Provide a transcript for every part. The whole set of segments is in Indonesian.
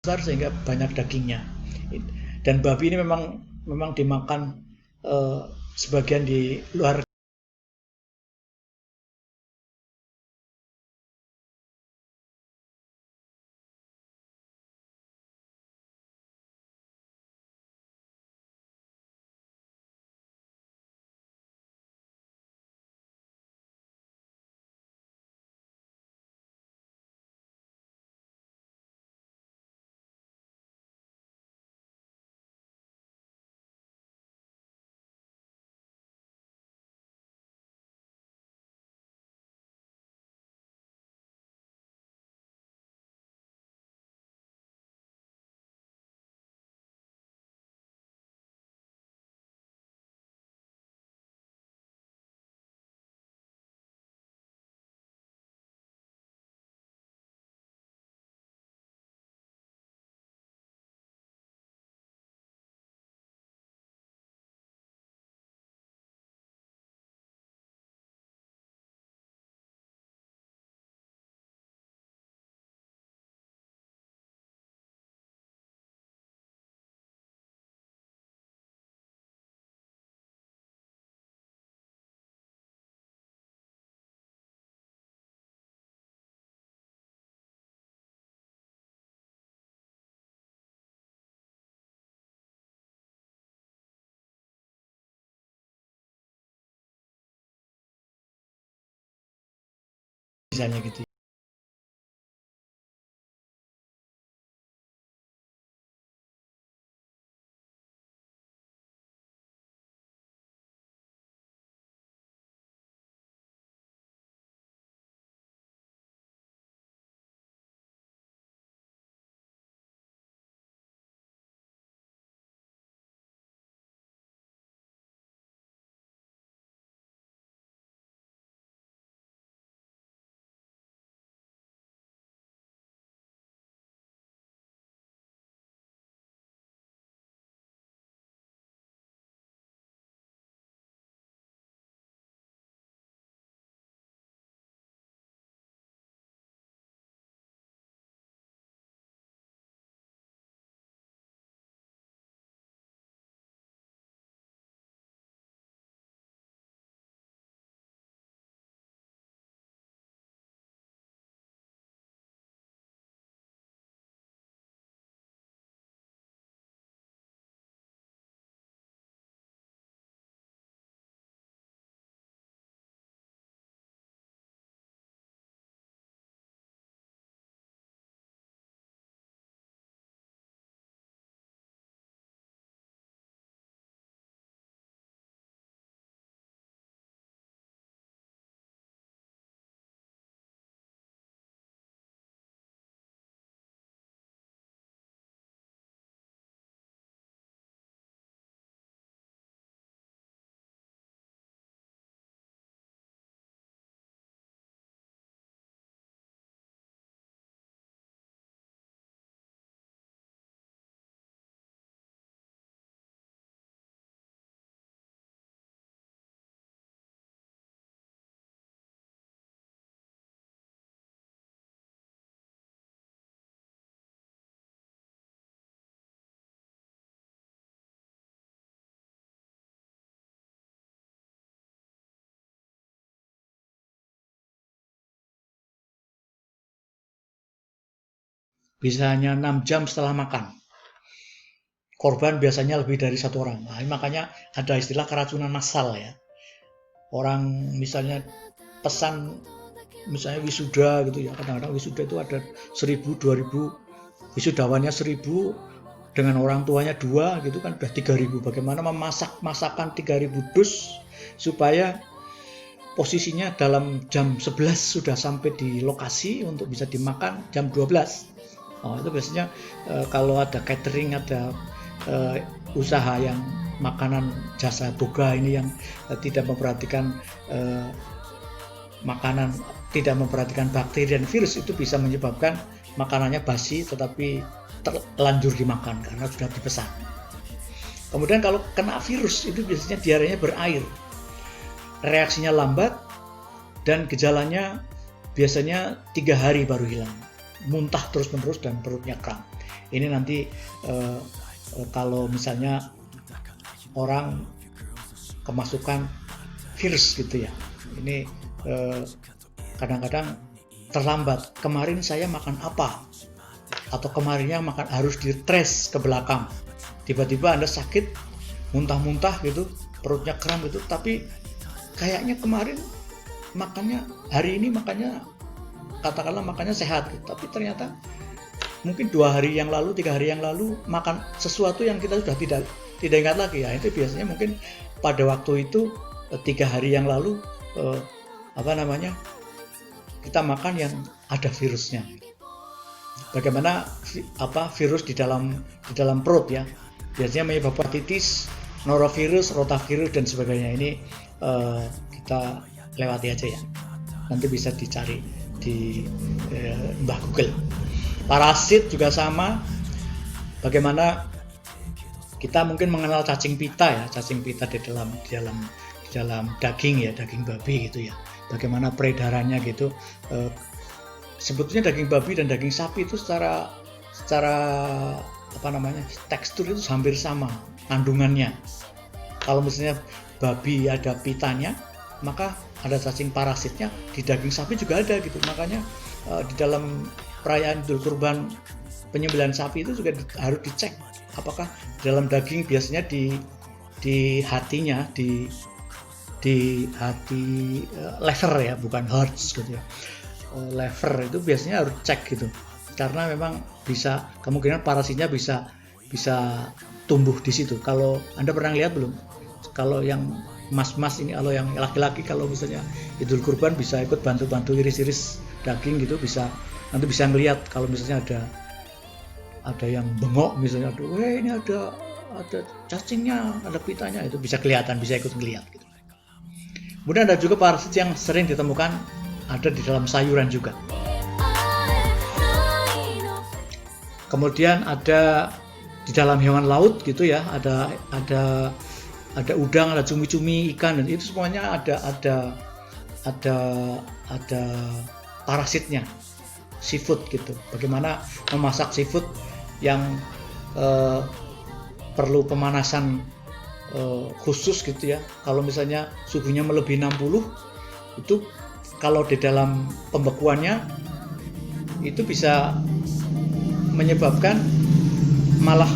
besar sehingga banyak dagingnya. Dan babi ini memang dimakan sebagian di luar. Misalnya gitu. Bisa hanya 6 jam setelah makan. Korban biasanya lebih dari 1 orang. Nah, makanya ada istilah keracunan massal ya. Orang misalnya pesan misalnya wisuda gitu ya, kadang-kadang wisuda itu ada 1000, 2000, wisudawannya 1000 dengan orang tuanya 2 gitu kan udah 3000. Bagaimana memasak masakan 3000 dus supaya posisinya dalam jam 11 sudah sampai di lokasi untuk bisa dimakan jam 12. Oh, itu biasanya kalau ada catering, ada usaha yang makanan jasa boga ini yang tidak memperhatikan makanan, tidak memperhatikan bakteri dan virus, itu bisa menyebabkan makanannya basi tetapi terlanjur dimakan karena sudah dipesan. Kemudian kalau kena virus itu biasanya diarenya berair, reaksinya lambat dan gejalanya biasanya 3 hari baru hilang, muntah terus-menerus dan perutnya kram. Ini nanti kalau misalnya orang kemasukan virus gitu ya, ini kadang-kadang terlambat. Kemarin saya makan apa, atau kemarinnya makan, harus di-trace ke belakang. Tiba-tiba Anda sakit, muntah-muntah gitu, perutnya kram gitu, tapi kayaknya kemarin makannya, hari ini makannya, katakanlah makannya sehat, tapi ternyata mungkin 2 hari yang lalu, 3 hari yang lalu makan sesuatu yang kita sudah tidak ingat lagi. Ya itu biasanya mungkin pada waktu itu 3 hari yang lalu kita makan yang ada virusnya. Bagaimana virus di dalam perut ya, biasanya menyebabkan hepatitis, norovirus, rotavirus dan sebagainya. Ini kita lewati aja ya, nanti bisa dicari di Mbah Google. Parasit juga sama. Bagaimana kita mungkin mengenal cacing pita ya, cacing pita di dalam daging ya, daging babi gitu ya. Bagaimana peredarannya gitu. Sebetulnya daging babi dan daging sapi itu secara tekstur itu hampir sama kandungannya. Kalau misalnya babi ada pitanya, maka ada cacing parasitnya. Di daging sapi juga ada gitu. Makanya di dalam perayaan Idul Kurban, penyembelihan sapi itu juga harus dicek apakah dalam daging, biasanya di hatinya, di hati lever ya, bukan hearts gitu ya. Lever itu biasanya harus cek gitu, karena memang bisa kemungkinan parasitnya bisa tumbuh di situ. Kalau Anda pernah lihat belum? Kalau yang mas-mas ini, kalau yang laki-laki, kalau misalnya Idul Kurban bisa ikut bantu-bantu iris-iris daging gitu, nanti bisa ngelihat kalau misalnya ada yang bengok misalnya, ini ada cacingnya, ada pitanya, itu bisa kelihatan, bisa ikut ngelihat gitu. Kemudian ada juga parasit yang sering ditemukan ada di dalam sayuran juga. Kemudian ada di dalam hewan laut gitu ya, ada udang, ada cumi-cumi, ikan, dan itu semuanya ada parasitnya. Seafood gitu. Bagaimana memasak seafood yang perlu pemanasan khusus gitu ya. Kalau misalnya suhunya melebihi 60, itu kalau di dalam pembekuannya itu bisa menyebabkan malah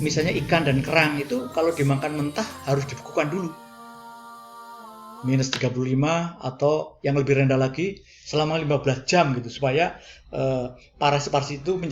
misalnya ikan dan kerang itu kalau dimakan mentah harus dibekukan dulu minus 35 atau yang lebih rendah lagi selama 15 jam gitu, supaya parasit itu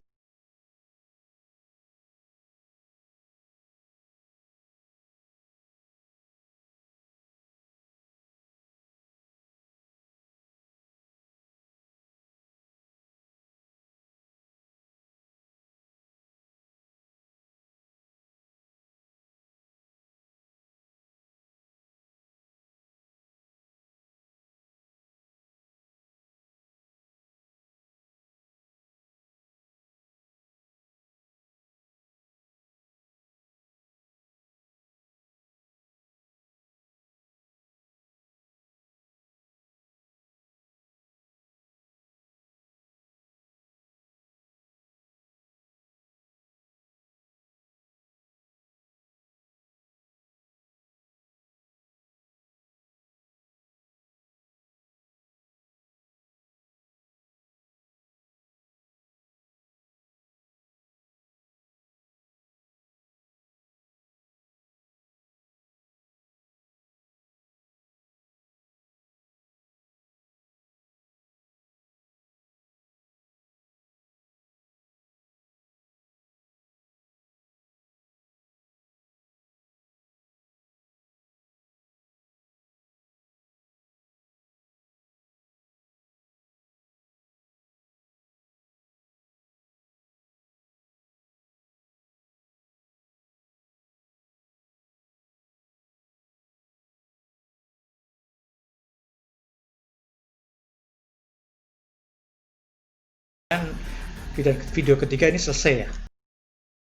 video ketiga ini selesai ya.